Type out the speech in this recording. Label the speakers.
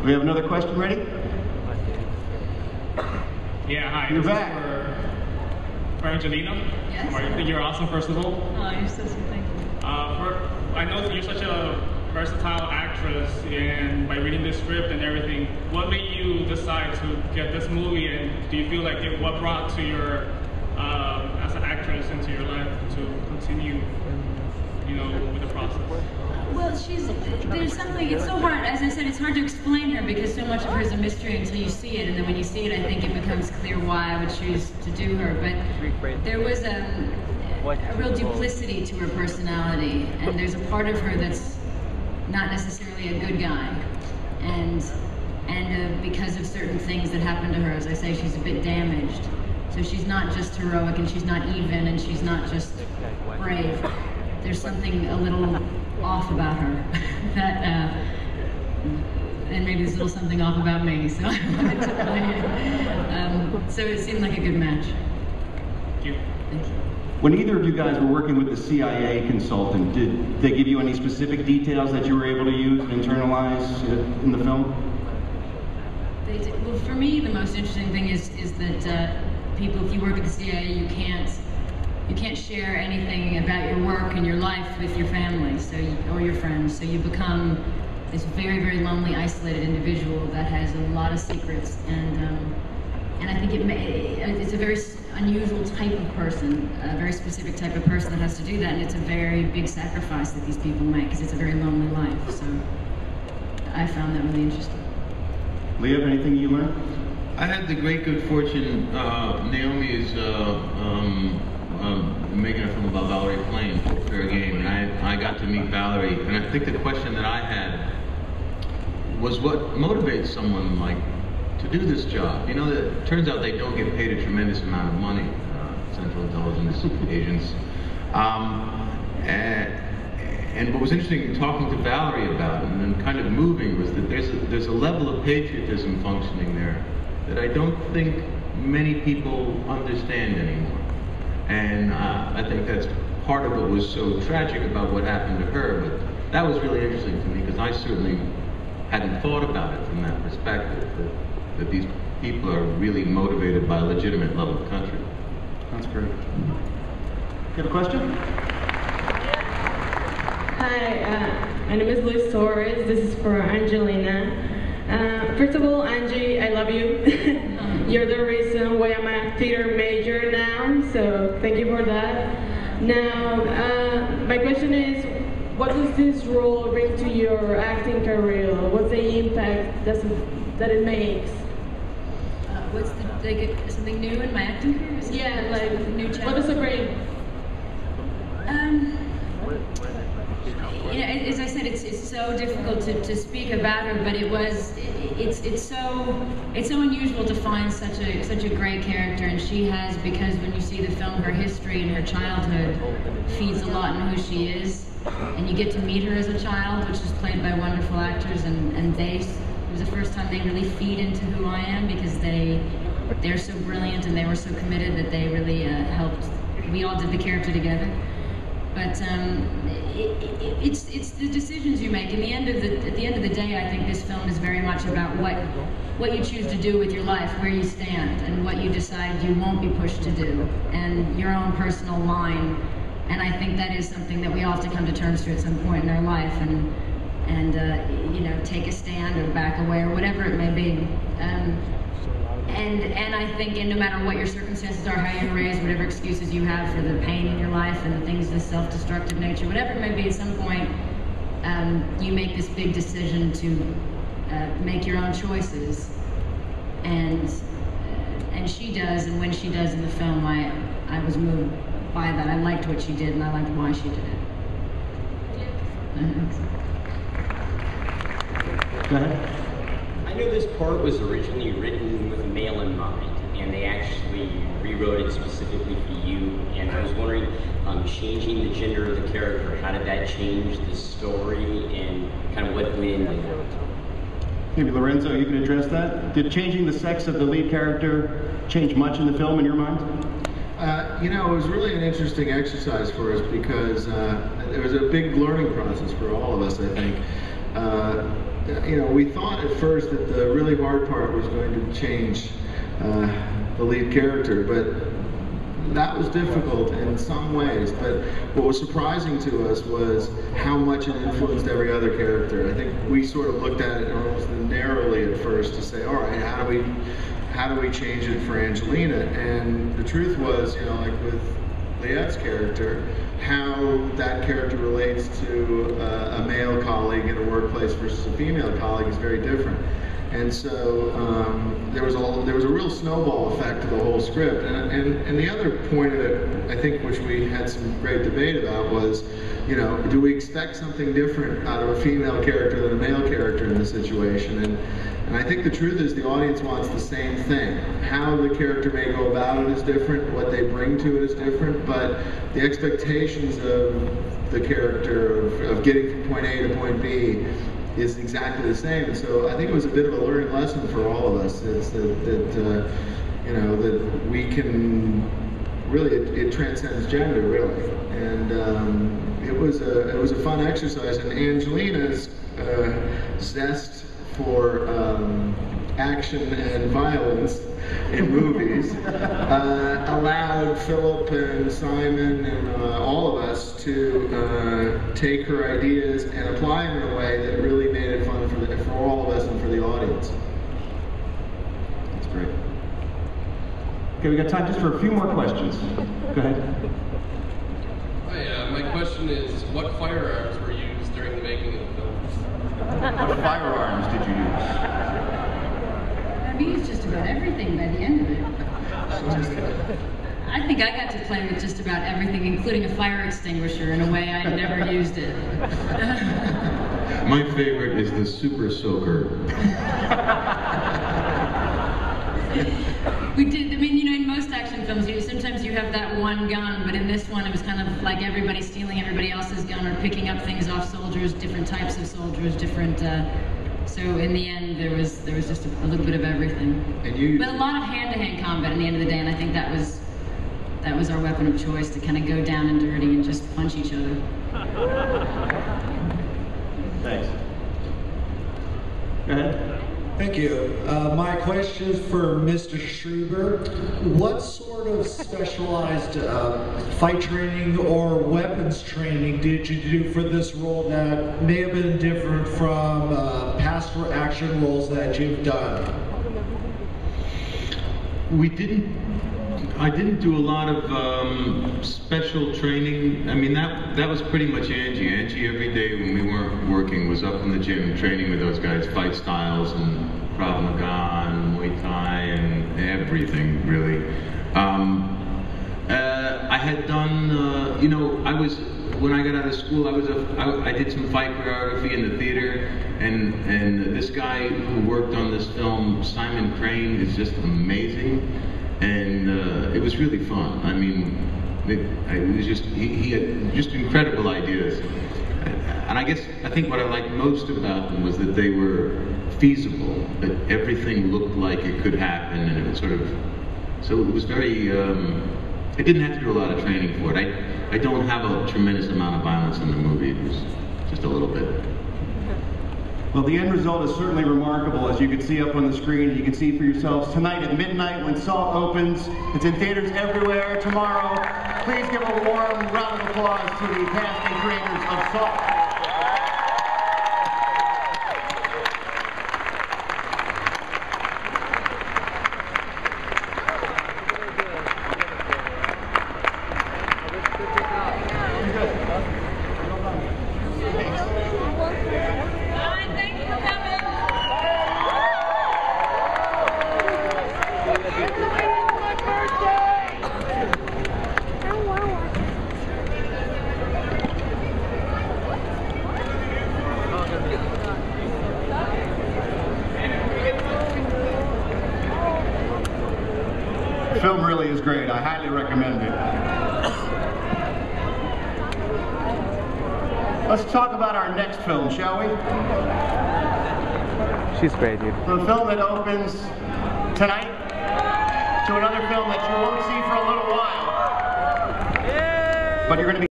Speaker 1: We have another question ready?
Speaker 2: Yeah, hi.
Speaker 1: You're back.
Speaker 2: For Angelina.
Speaker 3: Yes.
Speaker 2: I think you're awesome, first of all.
Speaker 3: Oh, you're so sweet. Thank you.
Speaker 2: I know that you're such a versatile actress, and by reading the script and everything, what made you decide to get this movie, and do you feel like what brought to your, as an actress into your life to continue, you know, with the process?
Speaker 3: Well, there's something, it's so hard, as I said, it's hard to explain her because so much of her is a mystery until you see it, and then when you see it, I think it becomes clear why I would choose to do her. But there was a real duplicity to her personality, and there's a part of her that's not necessarily a good guy, and because of certain things that happened to her, as I say, she's a bit damaged. So she's not just heroic, and she's not even, and she's not just brave. There's something a little off about her that, and maybe there's a little something off about me, so I wanted to play it. So it seemed like a good match.
Speaker 2: Thank you.
Speaker 3: Thank you.
Speaker 1: When either of you guys were working with the CIA consultant, did they give you any specific details that you were able to use and internalize in the film?
Speaker 3: They did. Well, for me, the most interesting thing is that people, if you work at the CIA, you can't share anything about your work and your life with your family, or your friends. So you become this very, very lonely, isolated individual that has a lot of secrets, and I think it's a very unusual type of person, a very specific type of person that has to do that, and it's a very big sacrifice that these people make because it's a very lonely life. So I found that really interesting.
Speaker 1: Liev, anything you learned?
Speaker 4: I had the great good fortune, Naomi is making a film about Valerie playing Fair Game, and I got to meet Valerie, and I think the question that I had was what motivates someone like to do this job. You know, it turns out they don't get paid a tremendous amount of money, Central Intelligence agents. And what was interesting in talking to Valerie about it, and then kind of moving, was that there's a level of patriotism functioning there that I don't think many people understand anymore. And I think that's part of what was so tragic about what happened to her, but that was really interesting to me because I certainly hadn't thought about it from that perspective, that these people are really motivated by a legitimate love of country.
Speaker 1: That's great. You have a question?
Speaker 5: Hi, my name is Luis Torres. This is for Angelina. First of all, Angie, I love you. You're the reason why I'm a theater major now, so thank you for that. Now, my question is, what does this role bring to your acting career? What's the impact that it makes?
Speaker 3: What's something new in my acting career?
Speaker 5: Yeah, like
Speaker 3: new challenge.
Speaker 5: what does it bring?
Speaker 3: You know, as I said, it's so difficult to speak about her, but it's so unusual to find such a great character, and she has, because when you see the film, her history and her childhood feeds a lot in who she is, and you get to meet her as a child, which is played by wonderful actors, and it was the first time they really feed into who I am, because they're so brilliant and they were so committed that they really helped. We all did the character together. But it's the decisions you make. At the end of the day, I think this film is very much about what you choose to do with your life, where you stand, and what you decide you won't be pushed to do, and your own personal line. And I think that is something that we all have to come to terms to at some point in our life, and you know, take a stand or back away or whatever it may be. And I think, no matter what your circumstances are, how you're raised, whatever excuses you have for the pain in your life and the things, the self-destructive nature, whatever it may be, at some point, you make this big decision to make your own choices. And she does, and when she does in the film, I was moved by that. I liked what she did, and I liked why she did it.
Speaker 1: Go ahead.
Speaker 6: I know this part was originally written with a male in mind, and they actually rewrote it specifically for you. And I was wondering, changing the gender of the character, how did that change the story and kind of what went into that?
Speaker 1: Maybe Lorenzo, you can address that. Did changing the sex of the lead character change much in the film in your mind?
Speaker 7: You know, it was really an interesting exercise for us because it was a big learning process for all of us, I think. you know, we thought at first that the really hard part was going to change the lead character, but that was difficult in some ways. But what was surprising to us was how much it influenced every other character. I think we sort of looked at it almost narrowly at first to say, all right, how do we change it for Angelina? And the truth was, you know, like with Liev's character, how that character relates to a male colleague in a workplace versus a female colleague is very different. And so there was a real snowball effect to the whole script. And the other point of it, I think, which we had some great debate about was, you know, do we expect something different out of a female character than a male character in this situation? And I think the truth is the audience wants the same thing. How the character may go about it is different, what they bring to it is different, but the expectations of the character of getting from point A to point B is exactly the same. And so I think it was a bit of a learning lesson for all of us, is that you know, that we can really, it transcends gender, really. And it was a fun exercise, and Angelina's zest for action and violence in movies allowed Phillip and Simon and all of us to take her ideas and apply them in a way that really made it fun for all of us and for the audience.
Speaker 1: That's great. Okay, we got time just for a few more questions. Go ahead.
Speaker 8: Hi, my question is, what firearms were used during the making of the film?
Speaker 1: What firearms did you use?
Speaker 3: I've used just about everything by the end of it. I think I got to play with just about everything, including a fire extinguisher, in a way I never used it.
Speaker 4: My favorite is the Super Soaker.
Speaker 3: We did, I mean, you know, in most action films, sometimes you have that one gun, but in this one it was kind of like everybody stealing everybody else's gun or picking up things off soldiers, different types of soldiers, different, so in the end there was just a little bit of everything. But a lot of hand-to-hand combat in the end of the day, and I think that was our weapon of choice, to kind of go down and dirty and just punch each other.
Speaker 1: Thanks. Go ahead.
Speaker 9: Thank you. My question is for Mr. Shreiber. What sort of specialized fight training or weapons training did you do for this role that may have been different from past action roles that you've done?
Speaker 4: I didn't do a lot of special training. I mean, that was pretty much Angie. Angie, every day when we weren't working, was up in the gym training with those guys, fight styles and Krav Maga and Muay Thai and everything, really. I had done, you know, when I got out of school, I did some fight choreography in the theater, and this guy who worked on this film, Simon Crane, is just amazing. And it was really fun. I mean, it was just, he had just incredible ideas. And I think what I liked most about them was that they were feasible, that everything looked like it could happen, and it was sort of, so it was very, I didn't have to do a lot of training for it. I don't have a tremendous amount of violence in the movie. It was just a little bit.
Speaker 1: Well, the end result is certainly remarkable, as you can see up on the screen. You can see for yourselves tonight at midnight when Salt opens. It's in theaters everywhere tomorrow. Please give a warm round of applause to the cast and creators of Salt. The film really is great. I highly recommend it. Let's talk about our next film, shall we?
Speaker 10: She's great, dude.
Speaker 1: The film that opens tonight to another film that you won't see for a little while. But you're going to be